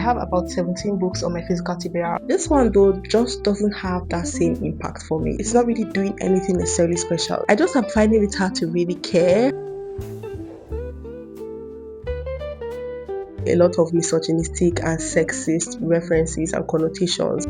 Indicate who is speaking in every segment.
Speaker 1: have about 17 books on my physical TBR. This one though just doesn't have that same impact for me. It's not really doing anything necessarily special. I just am finding it hard to really care. A lot of misogynistic and sexist references and connotations.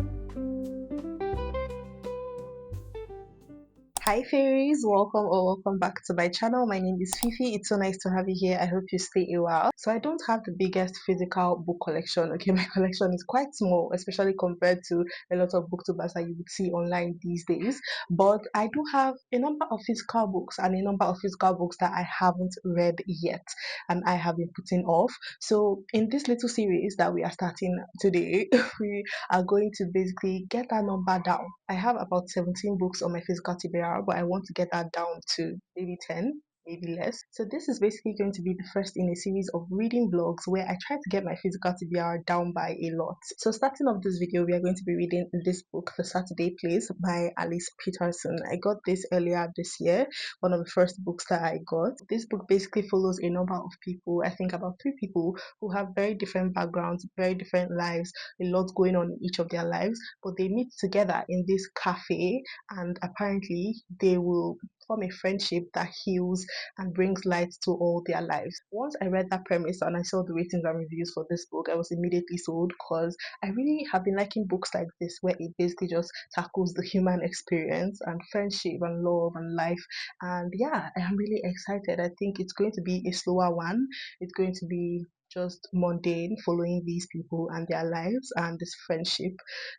Speaker 1: Hi fairies, welcome or welcome back to my channel. My name is Fifi. It's so nice to have you here. I hope you stay a while. So I don't have the biggest physical book collection. Okay, my collection is quite small, especially compared to a lot of booktubers that you would see online these days. But I do have a number of physical books and a number of physical books that I haven't read yet and I have been putting off. So in this little series that we are starting today, we are going to basically get that number down. I have about 17 books on my physical TBR, but I want to get that down to maybe 10, maybe less. So this is basically going to be the first in a series of reading vlogs where I try to get my physical TBR down by a lot. So starting off this video, we are going to be reading this book, The Saturday Place by Alice Peterson. I got this earlier this year, one of the first books that I got. This book basically follows a number of people, I think about 3 people who have very different backgrounds, very different lives, a lot going on in each of their lives, but they meet together in this cafe and apparently they will form a friendship that heals and brings light to all their lives. Once I read that premise and I saw the ratings and reviews for this book, I was immediately sold because I really have been liking books like this where it basically just tackles the human experience and friendship and love and life. And yeah, I am really excited. I think it's going to be a slower one. It's going to be just mundane, following these people and their lives and this friendship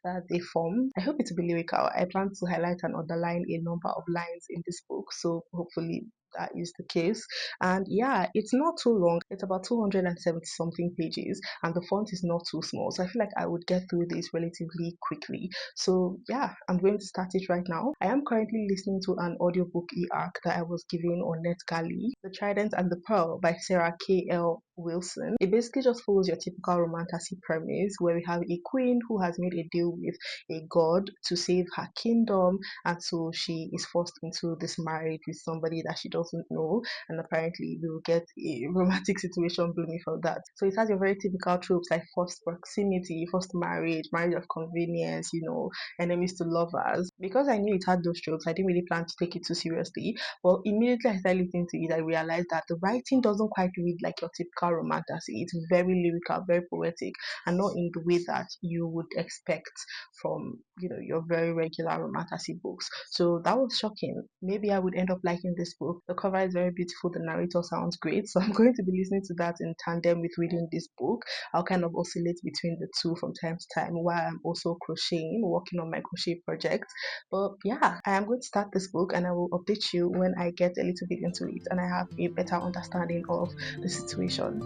Speaker 1: that they form. I hope it will be lyrical. I plan to highlight and underline a number of lines in this book, so hopefully that is the case. And yeah, it's not too long. It's about 270 something pages and the font is not too small, so I feel like I would get through this relatively quickly. So yeah, I'm going to start it right now. I am currently listening to an audiobook e-arc that I was given on NetGalley, The Trident and the Pearl by Sarah K.L. Wilson. It basically just follows your typical romantasy premise where we have a queen who has made a deal with a god to save her kingdom, and so she is forced into this marriage with somebody that she doesn't know, and apparently we will get a romantic situation blooming from that. So it has your very typical tropes like forced proximity, forced marriage, marriage of convenience, enemies to lovers. Because I knew it had those tropes, I didn't really plan to take it too seriously, but immediately I started listening to it, I realized that the writing doesn't quite read like your typical romantasy. It's very lyrical, very poetic, and not in the way that you would expect from your very regular romantasy books. So that was shocking. Maybe I would end up liking this book. The cover is very beautiful, the narrator sounds great, so I'm going to be listening to that in tandem with reading this book. I'll kind of oscillate between the two from time to time while I'm also crocheting, working on my crochet project. But yeah, I am going to start this book and I will update you when I get a little bit into it and I have a better understanding of the situation.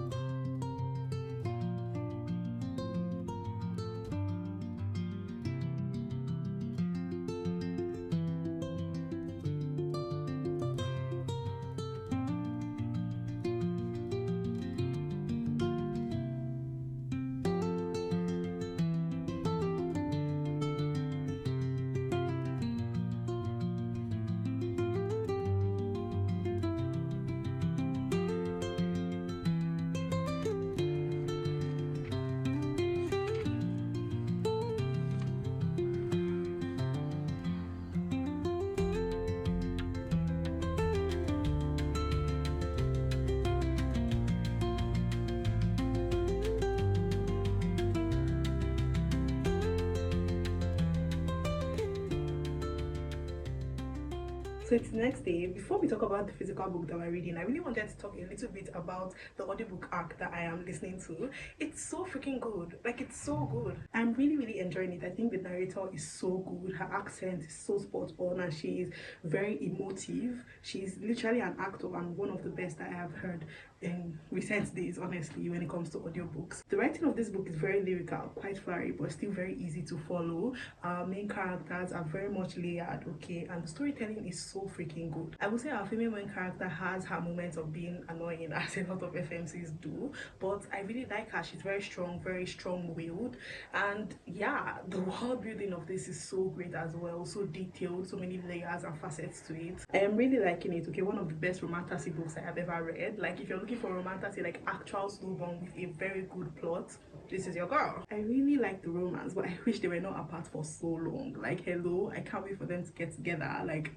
Speaker 1: So it's the next day. Before we talk about the physical book that we're reading, I really wanted to talk a little bit about the audiobook arc that I am listening to. It's so freaking good. Like, it's so good. I'm really enjoying it. I think the narrator is so good. Her accent is so spot on and she is very emotive. She's literally an actor and one of the best I have heard in recent days, honestly, when it comes to audiobooks. The writing of this book is very lyrical, quite fiery, but still very easy to follow. Our main characters are very much layered, okay, and the storytelling is so freaking good. I would say our female main character has her moments of being annoying, as a lot of FMCs do, but I really like her. She's very strong-willed, and yeah, the world building of this is so great as well, so detailed, so many layers and facets to it. I am really liking it. Okay, one of the best romantasy books I have ever read. Like, if you're looking for romantasy, like actual slow burn with a very good plot, this is your girl. I really like the romance, but I wish they were not apart for so long. Like, hello, I can't wait for them to get together. Like,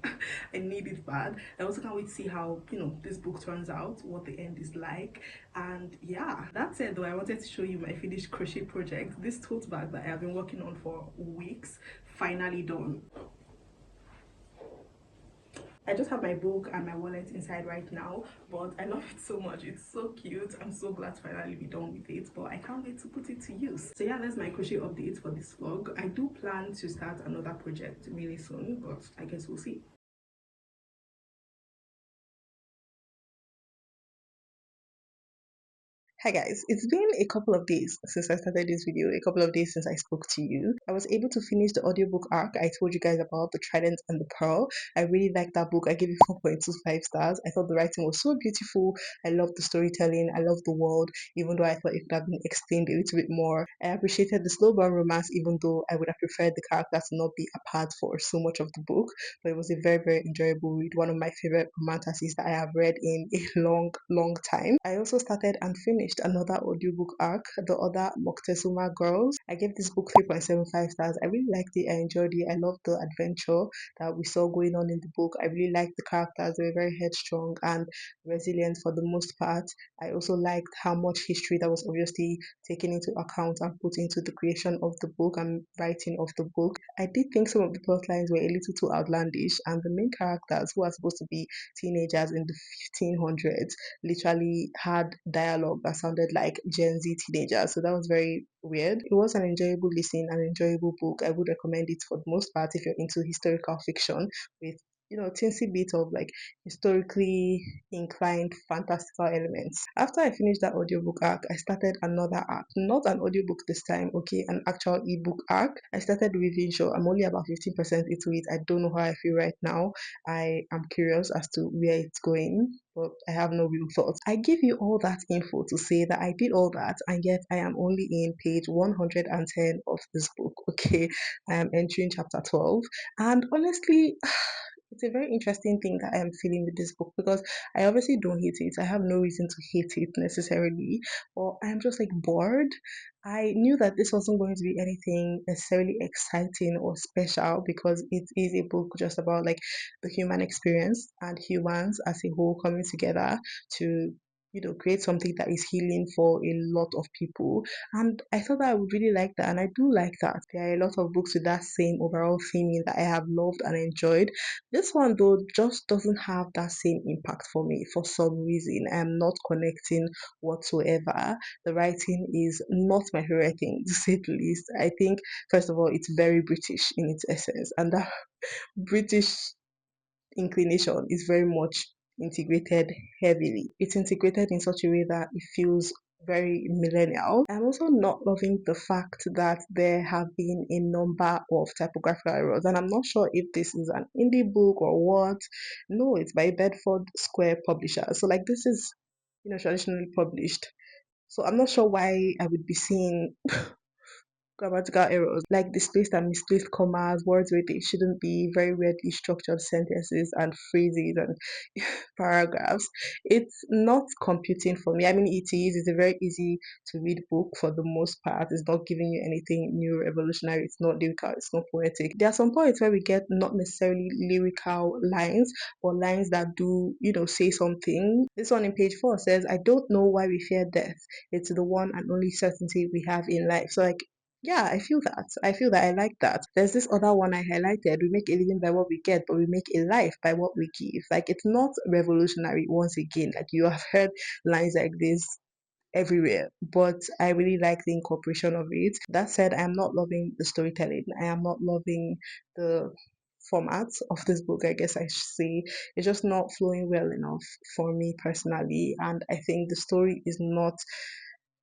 Speaker 1: I need it bad. I also can't wait to see how, you know, this book turns out, what the end is like. And yeah, that said though, I wanted to show you my finished crochet project. This tote bag that I have been working on for weeks, finally done. I just have my book and my wallet inside right now, but I love it so much. It's so cute. I'm so glad to finally be done with it, but I can't wait to put it to use. So yeah, that's my crochet update for this vlog. I do plan to start another project really soon, but I guess we'll see. Hi guys, it's been a couple of days since I started this video, a couple of days since I spoke to you. I was able to finish the audiobook arc I told you guys about, The Trident and the Pearl. I really liked that book. I gave it 4.25 stars. I thought the writing was so beautiful. I loved the storytelling. I loved the world, even though I thought it could have been explained a little bit more. I appreciated the slow burn romance, even though I would have preferred the characters to not be apart for so much of the book. But it was a very, very enjoyable read. One of my favorite romanticists that I have read in a long, long time. I also started and finished another audiobook arc, the other Moctezuma Girls. I gave this book 3.75 stars. I really liked it. I enjoyed it. I loved the adventure that we saw going on in the book. I really liked the characters. They were very headstrong and resilient for the most part. I also liked how much history that was obviously taken into account and put into the creation of the book and writing of the book. I did think some of the plot lines were a little too outlandish, and the main characters, who are supposed to be teenagers in the 1500s, literally had dialogue that sounded like Gen Z teenagers. So that was very weird. It was an enjoyable listen, an enjoyable book. I would recommend it for the most part if you're into historical fiction with, you know, teensy bit of like historically inclined fantastical elements. After I finished that audiobook arc, I started another arc. Not an audiobook this time, okay, an actual ebook arc. I started weavingshaw. I'm only about 15% into it. I don't know how I feel right now. I am curious as to where it's going, but I have no real thoughts. I give you all that info to say that I did all that, and yet I am only in page 110 of this book, okay? I am entering chapter 12, and honestly, it's a very interesting thing that I am feeling with this book, because I obviously don't hate it. I have no reason to hate it necessarily, or I'm just like bored. I knew that this wasn't going to be anything necessarily exciting or special, because it is a book just about like the human experience and humans as a whole coming together to, you know, create something that is healing for a lot of people. And I thought that I would really like that, and I do like that. There are a lot of books with that same overall theme that I have loved and enjoyed. This one though just doesn't have that same impact for me for some reason. I am not connecting whatsoever. The writing is not my favorite thing, to say the least. I think first of all it's very British in its essence, and that British inclination is very much integrated heavily. It's integrated in such a way that it feels very millennial. I'm also not loving the fact that there have been a number of typographical errors, and I'm not sure if this is an indie book or what. No, it's by Bedford Square Publisher. So like this is, you know, traditionally published. So I'm not sure why I would be seeing grammatical errors like displaced and misplaced commas, words where they shouldn't be, very weirdly structured sentences and phrases and paragraphs. It's not computing for me. I mean, it is. It's a very easy to read book for the most part. It's not giving you anything new, revolutionary. It's not lyrical. It's not poetic. There are some points where we get not necessarily lyrical lines, but lines that do, you know, say something. This one in page 4 says, "I don't know why we fear death. It's the one and only certainty we have in life." So like, yeah, I feel that. I feel that. I like that. There's this other one I highlighted. We make a living by what we get, but we make a life by what we give. Like, it's not revolutionary once again. Like, you have heard lines like this everywhere, but I really like the incorporation of it. That said, I'm not loving the storytelling. I am not loving the format of this book, I guess I should say. It's just not flowing well enough for me personally, and I think the story is not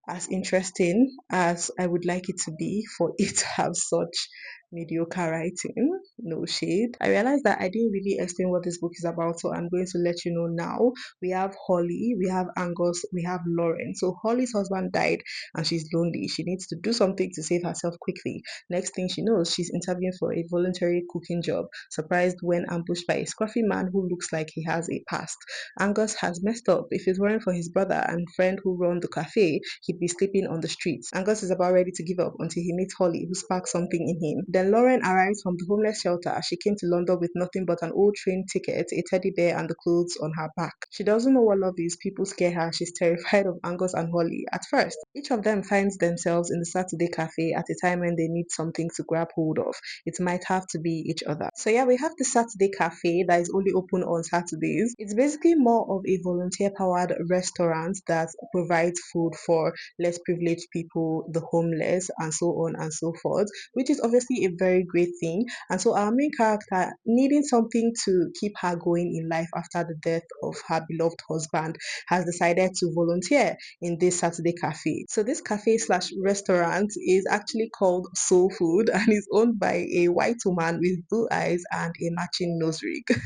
Speaker 1: as interesting as I would like it to be for it to have such mediocre writing, no shade. I realized that I didn't really explain what this book is about, so I'm going to let you know now. We have Holly, we have Angus, we have Lauren. So Holly's husband died and she's lonely. She needs to do something to save herself quickly. Next thing she knows, she's interviewing for a voluntary cooking job, surprised when ambushed by a scruffy man who looks like he has a past. Angus has messed up. If it weren't for his brother and friend who run the cafe, he'd be sleeping on the streets. Angus is about ready to give up until he meets Holly, who sparks something in him. Then Lauren arrives from the homeless shelter. She came to London with nothing but an old train ticket, a teddy bear, and the clothes on her back. She doesn't know what love is. People scare her. She's terrified of Angus and Holly. At first, each of them finds themselves in the Saturday cafe at a time when they need something to grab hold of. It might have to be each other. So yeah, we have the Saturday cafe that is only open on Saturdays. It's basically more of a volunteer-powered restaurant that provides food for less privileged people, the homeless, and so on and so forth, which is obviously a very great thing. And so our main character, needing something to keep her going in life after the death of her beloved husband, has decided to volunteer in this Saturday cafe. So this cafe slash restaurant is actually called Soul Food and is owned by a white woman with blue eyes and a matching nose rig.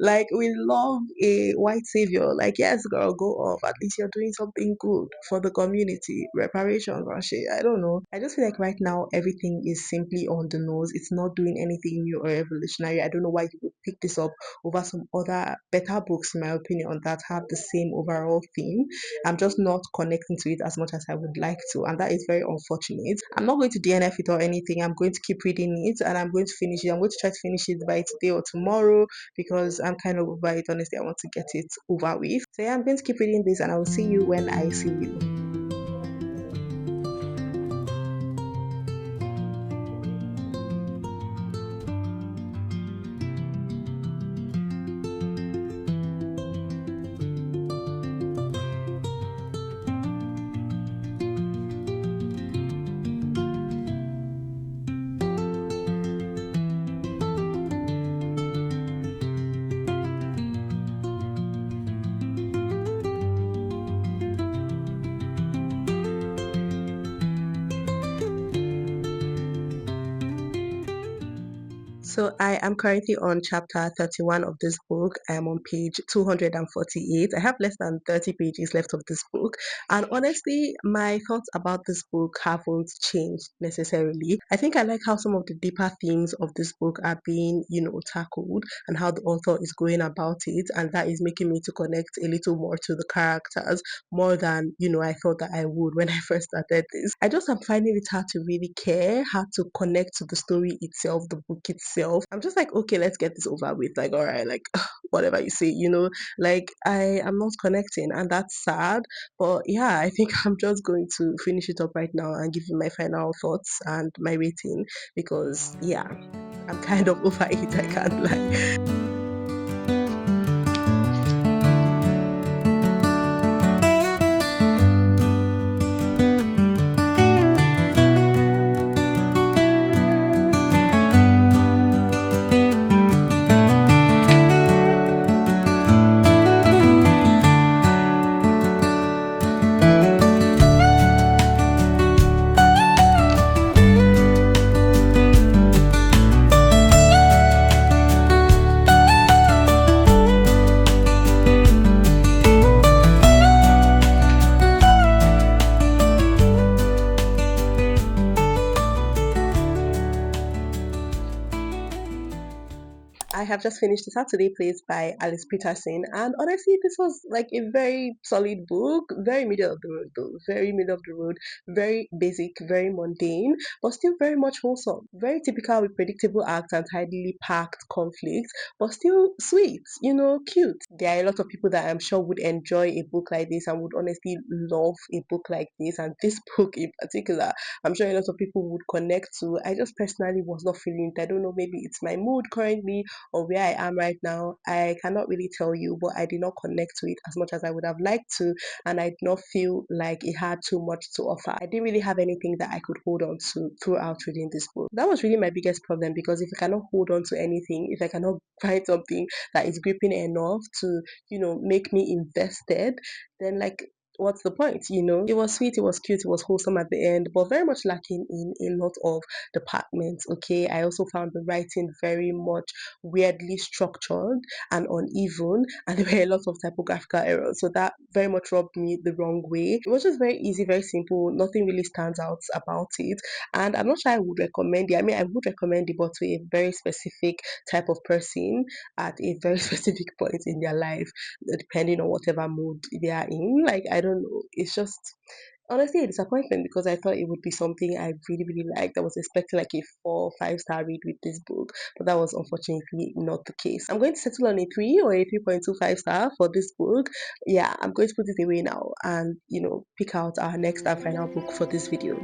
Speaker 1: Like, we love a white savior. Like, yes, girl, go off. At least you're doing something good for the community. Reparations and shit. I don't know. I just feel like right now everything is simply on the nose. It's not doing anything new or revolutionary. I don't know why you would pick this up over some other better books, in my opinion, that have the same overall theme. I'm just not connecting to it as much as I would like to, and that is very unfortunate. I'm not going to DNF it or anything. I'm going to keep reading it and I'm going to finish it. I'm going to try to finish it by today or tomorrow because I'm kind of over it. Honestly, I want to get it over with. So yeah, I'm going to keep reading this and I will see you when I see you. So I am currently on chapter 31 of this book. I am on page 248. I have less than 30 pages left of this book. And honestly, my thoughts about this book haven't changed necessarily. I think I like how some of the deeper themes of this book are being, tackled and how the author is going about it. And that is making me to connect a little more to the characters more than, I thought that I would when I first started this. I just am finding it hard to really care, hard to connect to the story itself, the book itself. I'm just like, okay, let's get this over with. Like, all right, like, whatever you say, like, I am not connecting, and that's sad. But yeah, I think I'm just going to finish it up right now and give you my final thoughts and my rating because, yeah, I'm kind of over it, I can't lie. I have just finished The Saturday Place by Alice Peterson, and honestly, this was like a very solid book, very middle of the road, though, very middle of the road, very basic, very mundane, but still very much wholesome. Very typical with predictable acts and tidily packed conflicts, but still sweet, cute. There are a lot of people that I'm sure would enjoy a book like this and would honestly love a book like this, and this book in particular, I'm sure a lot of people would connect to. I just personally was not feeling it. I don't know, maybe it's my mood currently or where I am right now. I cannot really tell you, but I did not connect to it as much as I would have liked to, and I did not feel like it had too much to offer. I didn't really have anything that I could hold on to throughout reading this book. That was really my biggest problem, because if I cannot hold on to anything, if I cannot find something that is gripping enough to, make me invested, then like, what's the point, you know? It was sweet, it was cute, it was wholesome at the end, but very much lacking in a lot of departments, okay? I also found the writing very much weirdly structured and uneven, and there were a lot of typographical errors, so that very much rubbed me the wrong way. It was just very easy, very simple, nothing really stands out about it, and I'm not sure I would recommend it. I mean, I would recommend it, but to a very specific type of person at a very specific point in their life, depending on whatever mood they are in. Like, I don't know. It's just honestly a disappointment because I thought it would be something I really, really liked. I was expecting like a 4 or 5 star read with this book, but that was unfortunately not the case. I'm going to settle on a 3 or a 3.25 star for this book. Yeah, I'm going to put it away now and, pick out our next and final book for this video.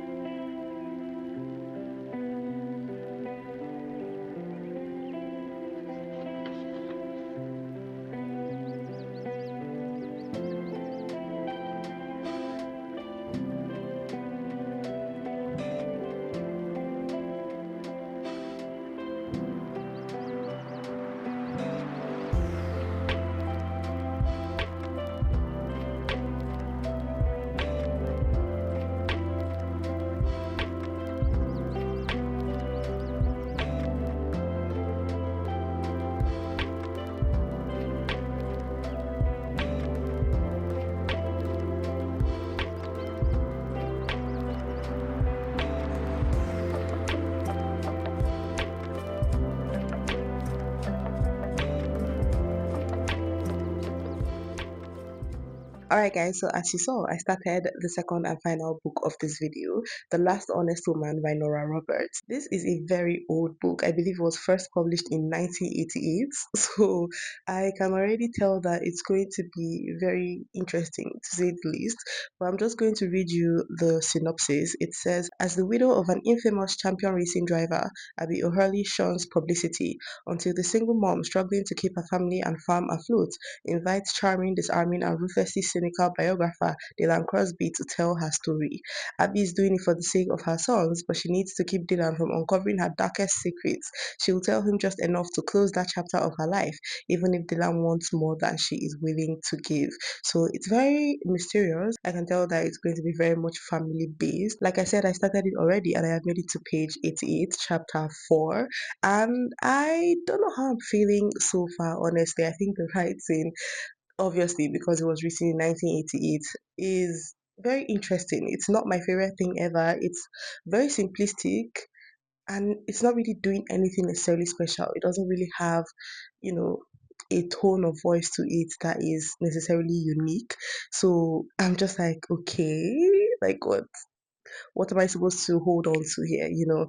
Speaker 1: Alright guys, so as you saw, I started the second and final book of this video, The Last Honest Woman by Nora Roberts. This is a very old book. I believe it was first published in 1988, so I can already tell that it's going to be very interesting to say the least. But I'm just going to read you the synopsis. It says, as the widow of an infamous champion racing driver, Abby O'Hurley shuns publicity until the single mom struggling to keep her family and farm afloat invites charming, disarming, and ruthlessly cynical biographer Dylan Crosby to tell her story. Abby is doing it for the sake of her sons, but she needs to keep Dylan from uncovering her darkest secrets. She will tell him just enough to close that chapter of her life, even if Dylan wants more than she is willing to give. So it's very mysterious. I can tell that it's going to be very much family based. Like I said, I started it already and I have made it to page 88, chapter 4. And I don't know how I'm feeling so far, honestly. I think the writing, obviously because it was written in 1988, is very interesting. It's not my favorite thing ever. It's very simplistic and it's not really doing anything necessarily special. It doesn't really have, you know, a tone of voice to it that is necessarily unique. So I'm just like, okay, like what am I supposed to hold on to here?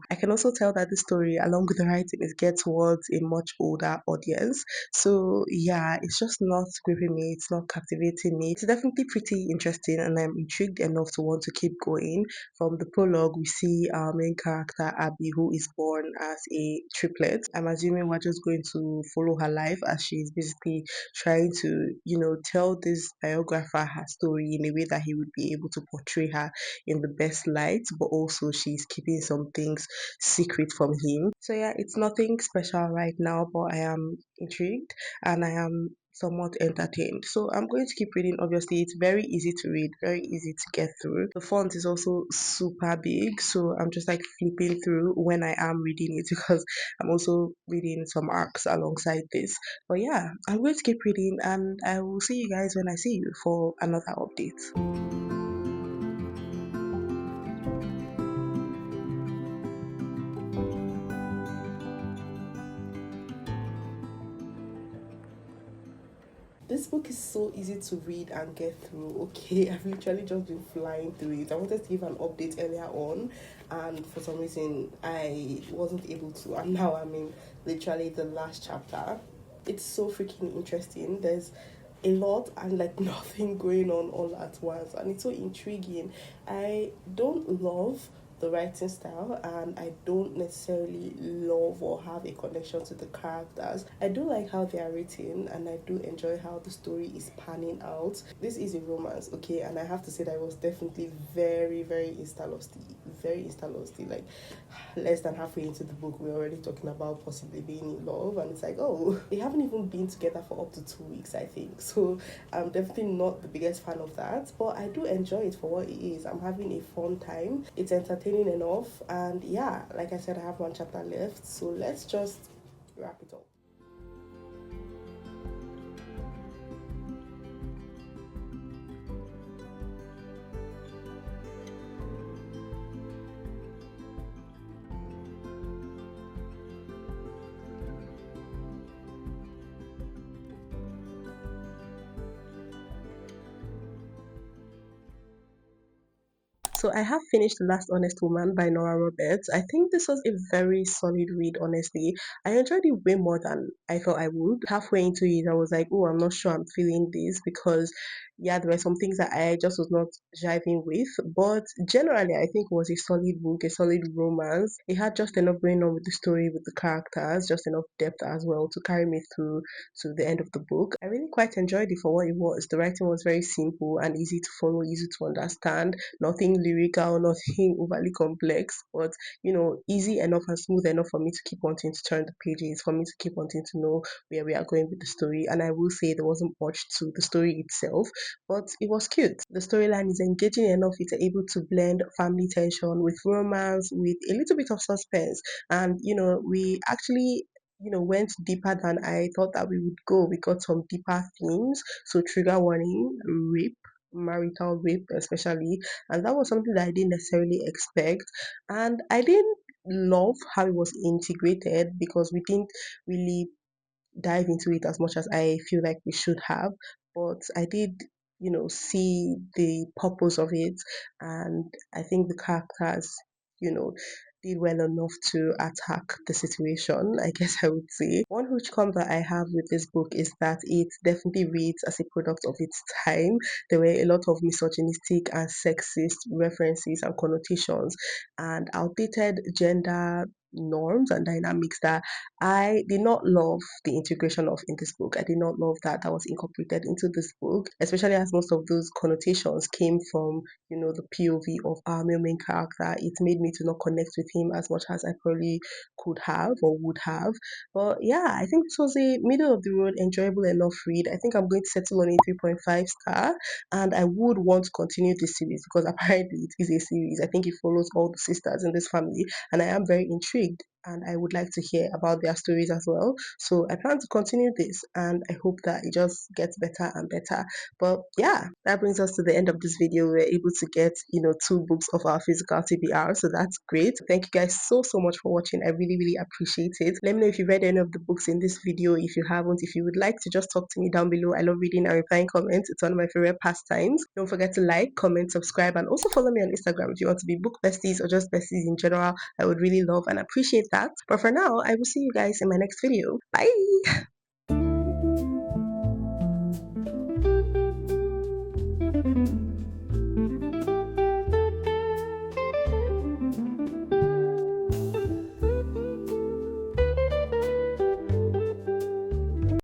Speaker 1: I can also tell that the story, along with the writing, is geared towards a much older audience. So yeah, it's just not gripping me. It's not captivating me. It's definitely pretty interesting, and I'm intrigued enough to want to keep going. From the prologue, we see our main character Abby, who is born as a triplet. I'm assuming we're just going to follow her life as she's basically trying to, tell this biographer her story in a way that he would be able to portray her in the best light, but also she's keeping some things secret from him. So yeah, it's nothing special right now, but I am intrigued and I am somewhat entertained. So I'm going to keep reading. Obviously, it's very easy to read, very easy to get through. The font is also super big, so I'm just like flipping through when I am reading it because I'm also reading some arcs alongside this. But yeah, I'm going to keep reading and I will see you guys when I see you for another update. This book is so easy to read and get through. Okay, I've literally just been flying through it. I wanted to give an update earlier on, and for some reason I wasn't able to. And now I'm in literally the last chapter. It's so freaking interesting. There's a lot and like nothing going on all at once, and it's so intriguing. I don't love
Speaker 2: the writing style, and I don't necessarily love or have a connection to the characters. I do like how they are written, and I do enjoy how the story is panning out. This is a romance, okay, and I have to say that I was definitely very, very insta-lusty. Like less than halfway into the book, we're already talking about possibly being in love, and it's like, oh, they haven't even been together for up to 2 weeks, I think. So I'm definitely not the biggest fan of that, but I do enjoy it for what it is. I'm having a fun time. It's entertaining enough, and yeah, like I said, I have one chapter left, so let's just wrap it up.
Speaker 1: So I have finished The Last Honest Woman by Nora Roberts. I think this was a very solid read, honestly. I enjoyed it way more than I thought I would. Halfway into it, I was like, oh, I'm not sure I'm feeling this because, yeah, there were some things that I just was not jiving with. But generally, I think it was a solid book, a solid romance. It had just enough going on with the story, with the characters, just enough depth as well to carry me through to the end of the book. I really quite enjoyed it for what it was. The writing was very simple and easy to follow, easy to understand, nothing lyrical, nothing overly complex, but easy enough and smooth enough for me to keep wanting to turn the pages, for me to keep wanting to know where we are going with the story. And I will say there wasn't much to the story itself, but it was cute. The storyline is engaging enough, it's able to blend family tension with romance, with a little bit of suspense. And we actually went deeper than I thought that we would go. We got some deeper themes. So trigger warning, rape, marital rape especially, and that was something that I didn't necessarily expect, and I didn't love how it was integrated because we didn't really dive into it as much as I feel like we should have. But I did, see the purpose of it, and I think the characters, you know, did well enough to attack the situation, I guess I would say. One huge con that I have with this book is that it definitely reads as a product of its time. There were a lot of misogynistic and sexist references and connotations and outdated gender norms and dynamics that I did not love the integration of in this book. I did not love that that was incorporated into this book, especially as most of those connotations came from, the POV of our male main character. It made me to not connect with him as much as I probably could have or would have. But yeah, I think this was a middle of the road, enjoyable enough read. I think I'm going to settle on a 3.5 star, and I would want to continue this series because apparently it is a series. I think it follows all the sisters in this family, and I am very intrigued and I would like to hear about their stories as well. So I plan to continue this and I hope that it just gets better and better. But yeah, that brings us to the end of this video. We're able to get, two books of our physical TBR. So that's great. Thank you guys so much for watching. I really, really appreciate it. Let me know if you read any of the books in this video. If you haven't, if you would like to just talk to me down below. I love reading and replying comments. It's one of my favorite pastimes. Don't forget to like, comment, subscribe, and also follow me on Instagram if you want to be book besties or just besties in general. I would really love and appreciate that. But for now, I will see you guys in my next video. Bye!